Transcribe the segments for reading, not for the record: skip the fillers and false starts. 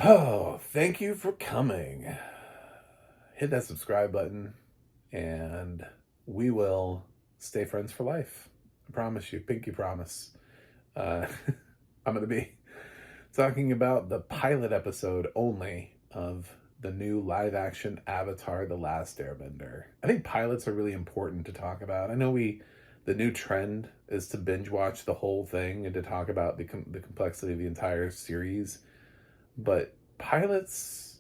Oh, thank you for coming. Hit that subscribe button and we will stay friends for life. I promise you, pinky promise. Uh, I'm going to be talking about the pilot episode only of the new live action Avatar The Last Airbender. I think pilots are really important to talk about. I know the new trend is to binge watch the whole thing and to talk about the complexity of the entire series, but pilots,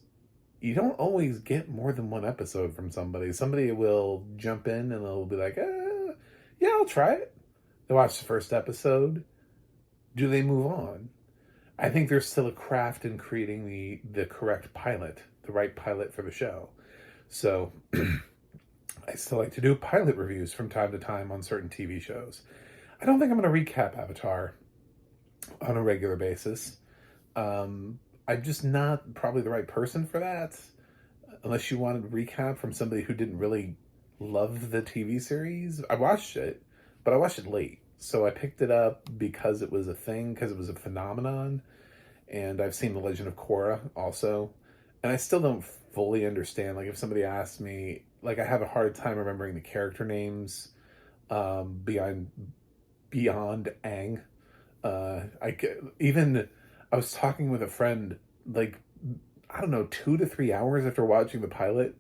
you don't always get more than one episode from somebody. Somebody will jump in and they'll be like, yeah, I'll try it. They watch the first episode. Do they move on? I think there's still a craft in creating the correct pilot, the right pilot for the show. So I still like to do pilot reviews from time to time on certain TV shows. I don't think I'm going to recap Avatar on a regular basis. I'm just not probably the right person for that, unless you wanted a recap from somebody who didn't really love the TV series. I watched it, but I watched it late. So I picked it up because it was a thing, because it was a phenomenon. And I've seen The Legend of Korra also. And I still don't fully understand. Like, if somebody asked me, like, I have a hard time remembering the character names beyond Aang. Even I was talking with a friend, like, I don't know, 2 to 3 hours after watching the pilot,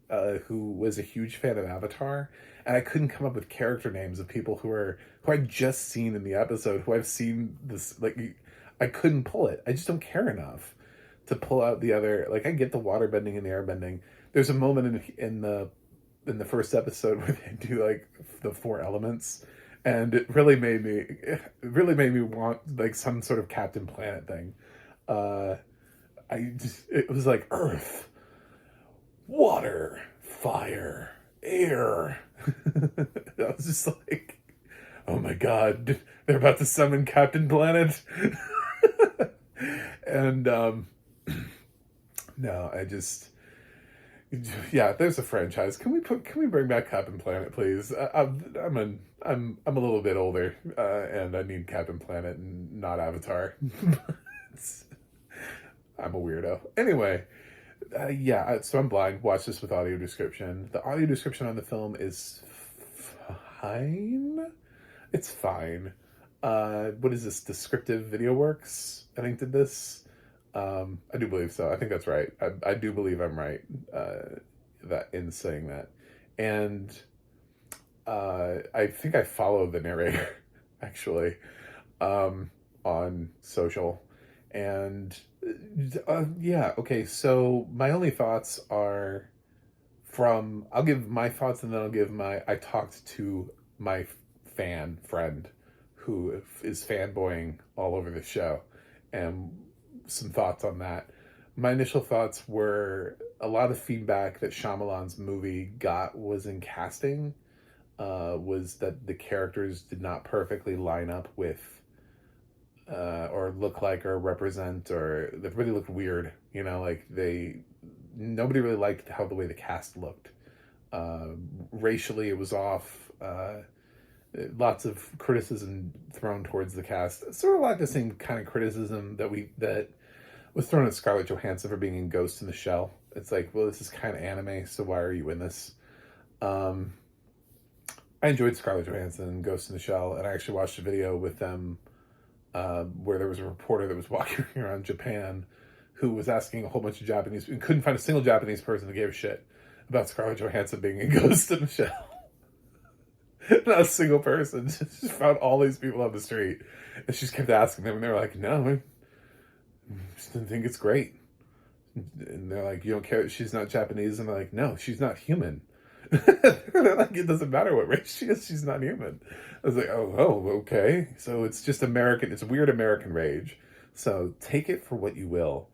who was a huge fan of Avatar, and I couldn't come up with character names of people who I'd just seen in the episode, who I've seen this, like, I couldn't pull it. I just don't care enough to pull out the other. Like, I get the water bending and the air bending. There's a moment in the first episode where they do like the four elements, and it really made me want like some sort of Captain Planet thing. Uh, it was like earth, water, fire, air. I was just like, oh my god, they're about to summon Captain Planet. And no, I just, yeah, there's a franchise. Can we bring back Captain Planet, please? I'm a little bit older, and I need Captain Planet and not Avatar. I'm a weirdo. Anyway, yeah, so I'm blind. Watch this with audio description. The audio description on the film is fine. It's fine. What is this? Descriptive Video Works, I think, did this. I do believe so. I think that's right. I do believe I'm right, that in saying that. And I think I follow the narrator actually, on social. And yeah, okay. So my only thoughts are I'll give my thoughts, and then I talked to my fan friend who is fanboying all over the show, and some thoughts on that. My initial thoughts were a lot of feedback that Shyamalan's movie got was in casting, was that the characters did not perfectly line up with, or look like, or represent, or they really looked weird. Like nobody really liked how the way the cast looked. Racially, it was off. Lots of criticism thrown towards the cast. Sort of like the same kind of criticism that was thrown at Scarlett Johansson for being in Ghost in the Shell. It's like, well, this is kind of anime, so why are you in this? Um, I enjoyed Scarlett Johansson in Ghost in the Shell, and I actually watched a video with them, where there was a reporter that was walking around Japan who was asking a whole bunch of Japanese and couldn't find a single Japanese person that gave a shit about Scarlett Johansson being in Ghost in the Shell. Not a single person. She just found all these people on the street, and she just kept asking them, and they were like, "No, I just didn't think it's great." And they're like, "You don't care that she's not Japanese?" And they're like, "No, she's not human." They're like, "It doesn't matter what race she is; she's not human." I was like, "Oh, okay." So it's just American. It's weird American rage. So take it for what you will.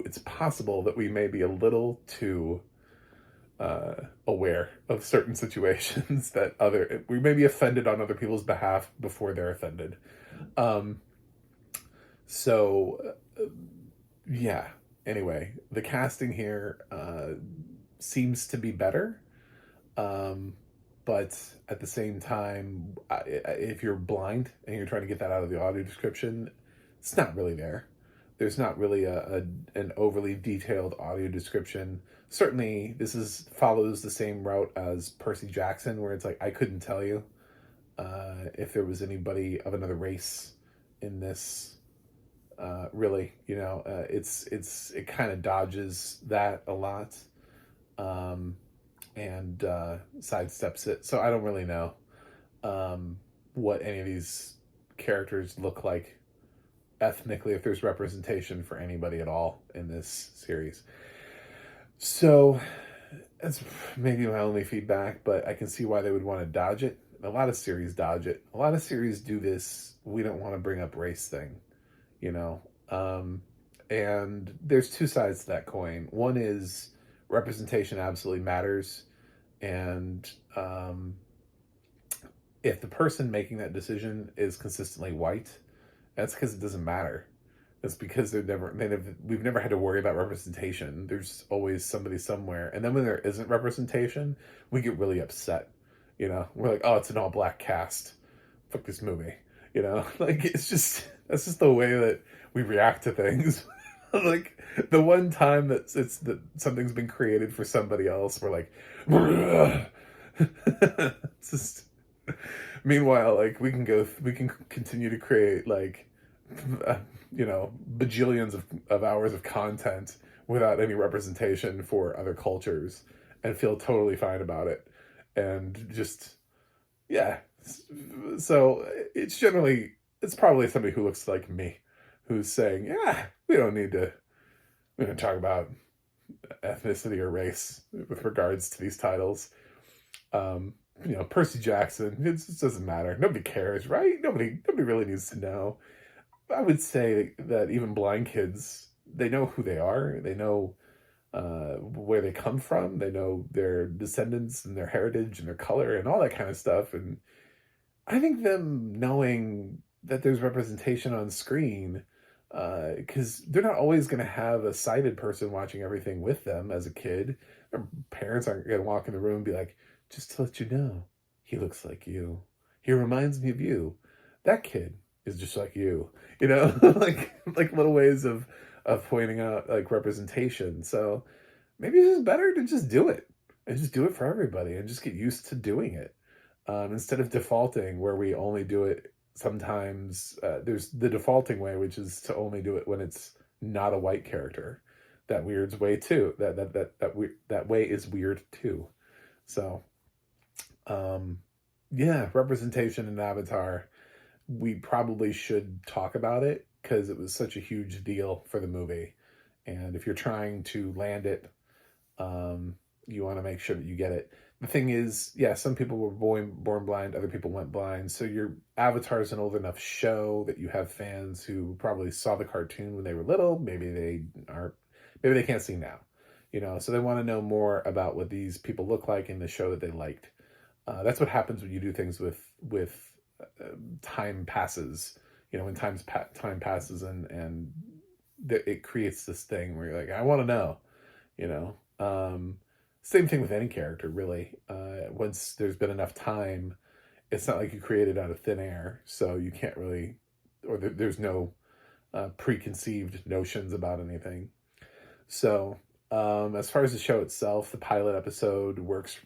It's possible that we may be a little too aware of certain situations that we may be offended on other people's behalf before they're offended. Um, so yeah. Anyway, the casting here seems to be better, um, but at the same time, if you're blind and you're trying to get that out of the audio description, it's not really there. there's not really an overly detailed audio description. Certainly, follows the same route as Percy Jackson, where it's like I couldn't tell you if there was anybody of another race in this. Really, it kind of dodges that a lot, and sidesteps it. So I don't really know what any of these characters look like ethnically, if there's representation for anybody at all in this series. So that's maybe my only feedback, but I can see why they would want to dodge it. A lot of series dodge it. A lot of series do this, we don't want to bring up race thing, you know? And there's two sides to that coin. One is representation absolutely matters. And if the person making that decision is consistently white, that's because it doesn't matter. That's because we've never had to worry about representation. There's always somebody somewhere. And then when there isn't representation, we get really upset. We're like, oh, it's an all black cast. Fuck this movie. Like that's just the way that we react to things. Like the one time that something's been created for somebody else, we're like, it's just. Meanwhile, like we can continue to create like, bajillions of hours of content without any representation for other cultures and feel totally fine about it. And just, yeah. So it's probably somebody who looks like me who's saying, yeah, we don't talk about ethnicity or race with regards to these titles. Percy Jackson, it just doesn't matter. Nobody cares, right? Nobody really needs to know. I would say that even blind kids, they know who they are. They know where they come from. They know their descendants and their heritage and their color and all that kind of stuff. And I think them knowing that there's representation on screen, because they're not always going to have a sighted person watching everything with them as a kid. Their parents aren't going to walk in the room and be like, just to let you know, he looks like you. He reminds me of you. That kid is just like you. like little ways of pointing out like representation. So maybe it's just better to just do it and just do it for everybody and just get used to doing it. Instead of defaulting where we only do it sometimes. There's the defaulting way, which is to only do it when it's not a white character. That weird's way too. That way is weird too. So, yeah, representation in Avatar. We probably should talk about it because it was such a huge deal for the movie. And if you're trying to land it, you want to make sure that you get it. The thing is, yeah, some people were born blind, other people went blind. So your Avatar is an old enough show that you have fans who probably saw the cartoon when they were little. Maybe they can't see now. So they want to know more about what these people look like in the show that they liked. That's what happens when you do things with time passes. When time passes and it creates this thing where you're like, I want to know. Same thing with any character, really. Once there's been enough time, it's not like you create it out of thin air, so you can't really, or there's no preconceived notions about anything. So. As far as the show itself, the pilot episode works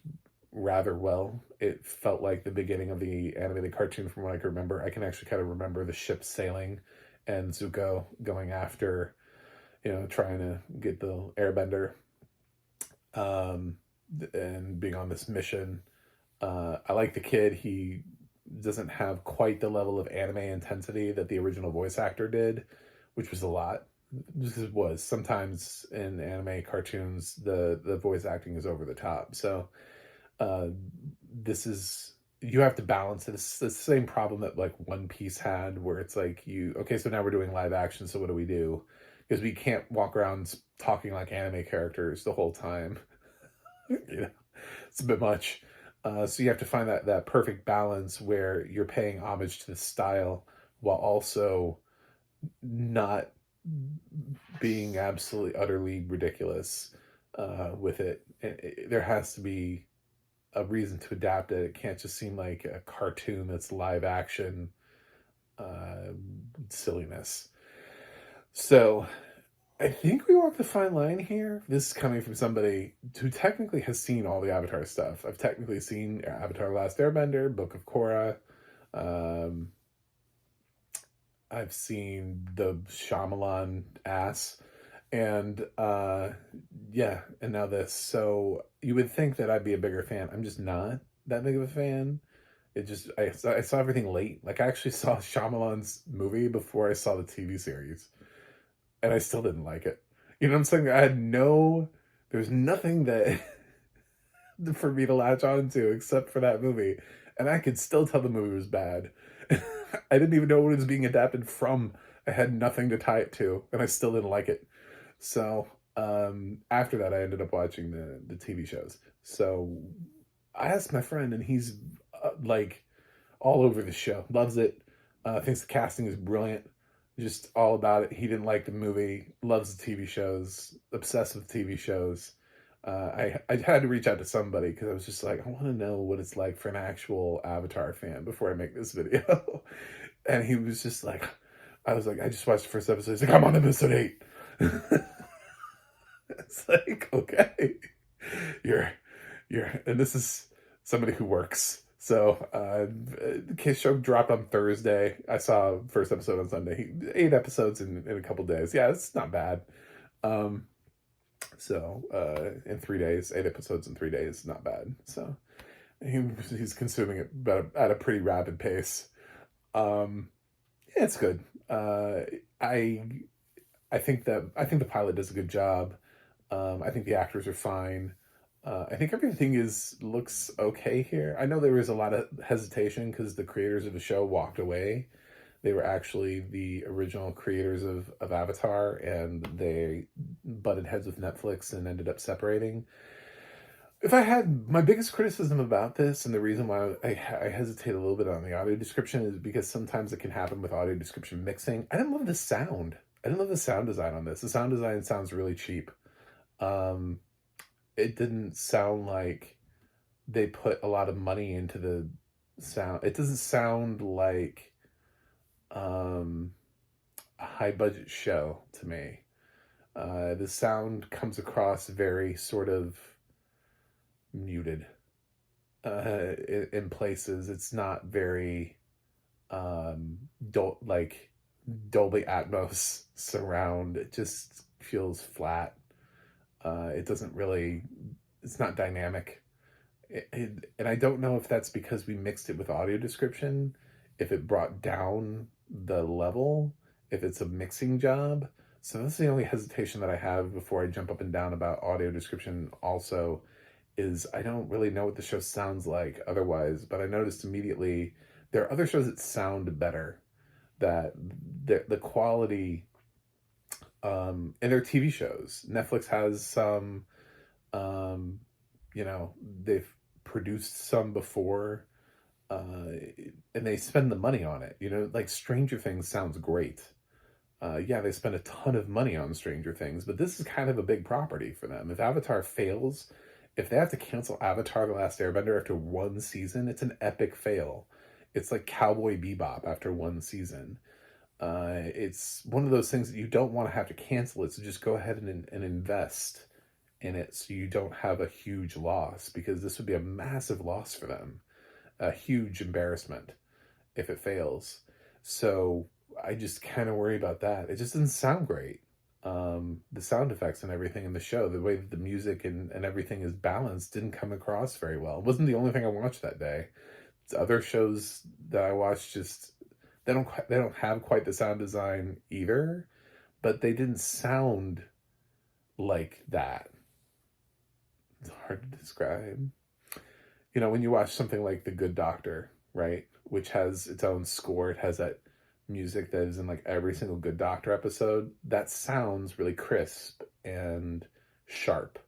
rather well. It felt like the beginning of the animated cartoon from what I can remember. I can actually kind of remember the ship sailing and Zuko going after, trying to get the airbender, and being on this mission. I like the kid. He doesn't have quite the level of anime intensity that the original voice actor did, which was a lot. Just as it was sometimes in anime cartoons, the voice acting is over the top. So you have to balance it. It's the same problem that like One Piece had, where it's like so now we're doing live action, so what do we do? Because we can't walk around talking like anime characters the whole time. It's a bit much. So you have to find that perfect balance where you're paying homage to the style while also not being absolutely utterly ridiculous with it. There has to be a reason to adapt it. It can't just seem like a cartoon that's live action silliness. So I think we walked a fine line here. This is coming from somebody who technically has seen all the Avatar stuff. I've technically seen Avatar: Last Airbender, Book of Korra. Um, I've seen the Shyamalan ass, and yeah, and now this. So you would think that I'd be a bigger fan. I'm just not that big of a fan. It just I saw everything late. Like I actually saw Shyamalan's movie before I saw the TV series, and I still didn't like it. You know what I'm saying? There's nothing that for me to latch on to except for that movie, and I could still tell the movie was bad. I didn't even know what it was being adapted from. I had nothing to tie it to, and I still didn't like it. So after that, I ended up watching the TV shows. So I asked my friend, and he's like all over the show, loves it, thinks the casting is brilliant, just all about it. He didn't like the movie, loves the TV shows, obsessed with TV shows. I had to reach out to somebody because I was just like, I want to know what it's like for an actual Avatar fan before I make this video. And he was just like, I was like, I just watched the first episode. He's like, I'm on episode 8. It's like, okay, you're, and this is somebody who works. So, the show dropped on Thursday. I saw first episode on Sunday. 8 episodes in a couple days. Yeah, it's not bad. Um, in 3 days, 8 episodes in 3 days, not bad. So he's consuming it at a pretty rapid pace. Um, yeah, it's good. I think the pilot does a good job. I think the actors are fine. I think everything looks okay here. I know there was a lot of hesitation because the creators of the show walked away. They were actually the original creators of Avatar, and they butted heads with Netflix and ended up separating. If I had my biggest criticism about this, and the reason why I hesitate a little bit on the audio description is because sometimes it can happen with audio description mixing. I didn't love the sound. I didn't love the sound design on this. The sound design sounds really cheap. Um, it didn't sound like they put a lot of money into the sound. It doesn't sound like a high budget show to me. The sound comes across very sort of muted in places. It's not very like Dolby Atmos surround. It just feels flat. It doesn't really. It's not dynamic. And I don't know if that's because we mixed it with audio description, if it brought down the level, if it's a mixing job. So that's the only hesitation that I have before I jump up and down about audio description also, is I don't really know what the show sounds like otherwise, but I noticed immediately there are other shows that sound better, that the quality in their TV shows. Netflix has some, they've produced some before, and they spend the money on it. Like Stranger Things sounds great. Yeah, they spend a ton of money on Stranger Things, but this is kind of a big property for them. If Avatar fails, if they have to cancel Avatar: The Last Airbender after one season, it's an epic fail. It's like Cowboy Bebop after one season. It's one of those things that you don't want to have to cancel it, so just go ahead and invest in it so you don't have a huge loss, because this would be a massive loss for them, a huge embarrassment if it fails. So I just kind of worry about that. It just doesn't sound great. The sound effects and everything in the show, the way that the music and everything is balanced, didn't come across very well. It wasn't the only thing I watched that day. It's other shows that I watched, just they don't have quite the sound design either, but they didn't sound like that. It's hard to describe. When you watch something like The Good Doctor, right, which has its own score, it has that music that is in like every single Good Doctor episode, that sounds really crisp and sharp.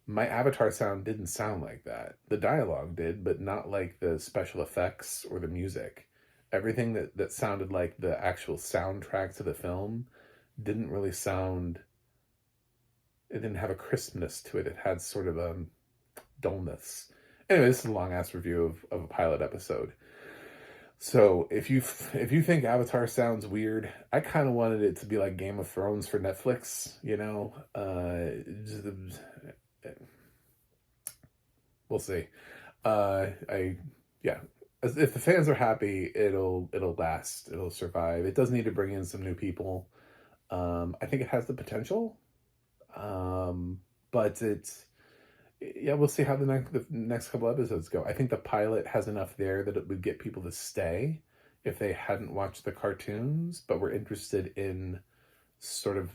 My Avatar sound didn't sound like that. The dialogue did, but not like the special effects or the music. Everything that sounded like the actual soundtrack to the film didn't really sound, it didn't have a crispness to it. It had sort of a dullness. Anyway, this is a long ass review of a pilot episode. So if you think Avatar sounds weird, I kind of wanted it to be like Game of Thrones for Netflix. You know, we'll see. I yeah. If the fans are happy, it'll last. It'll survive. It does need to bring in some new people. I think it has the potential. But it's yeah, we'll see how the next couple episodes go. I think the pilot has enough there that it would get people to stay if they hadn't watched the cartoons, but were interested in sort of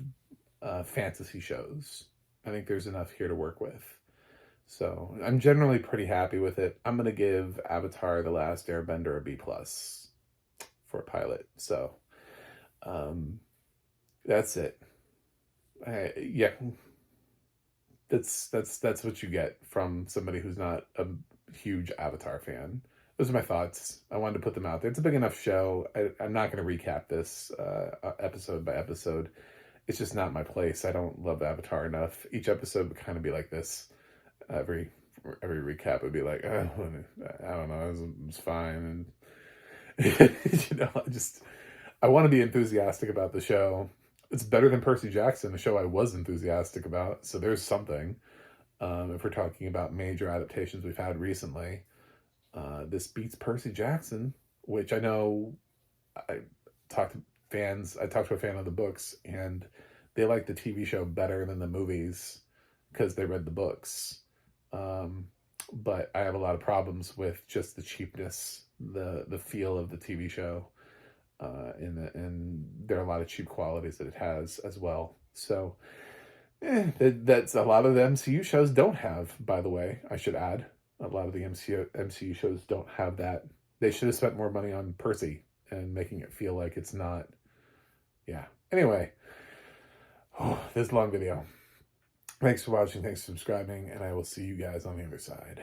fantasy shows. I think there's enough here to work with. So I'm generally pretty happy with it. I'm gonna give Avatar: The Last Airbender a B+ for a pilot. So um, that's it. Yeah, that's what you get from somebody who's not a huge Avatar fan. Those are my thoughts. I wanted to put them out there. It's a big enough show. I'm not going to recap this episode by episode. It's just not my place. I don't love Avatar enough. Each episode would kind of be like this. Every recap would be like, oh, I don't know, it was fine, and I want to be enthusiastic about the show. It's better than Percy Jackson, a show I was enthusiastic about. So there's something. If we're talking about major adaptations we've had recently, this beats Percy Jackson, which I know I talked to fans. I talked to a fan of the books, and they like the TV show better than the movies because they read the books. But I have a lot of problems with just the cheapness, the feel of the TV show. And there are a lot of cheap qualities that it has as well. So that's a lot of the MCU shows don't have, by the way, I should add. A lot of the MCU shows don't have that. They should have spent more money on Percy and making it feel like it's not. Yeah. Anyway, this is a long video. Thanks for watching. Thanks for subscribing. And I will see you guys on the other side.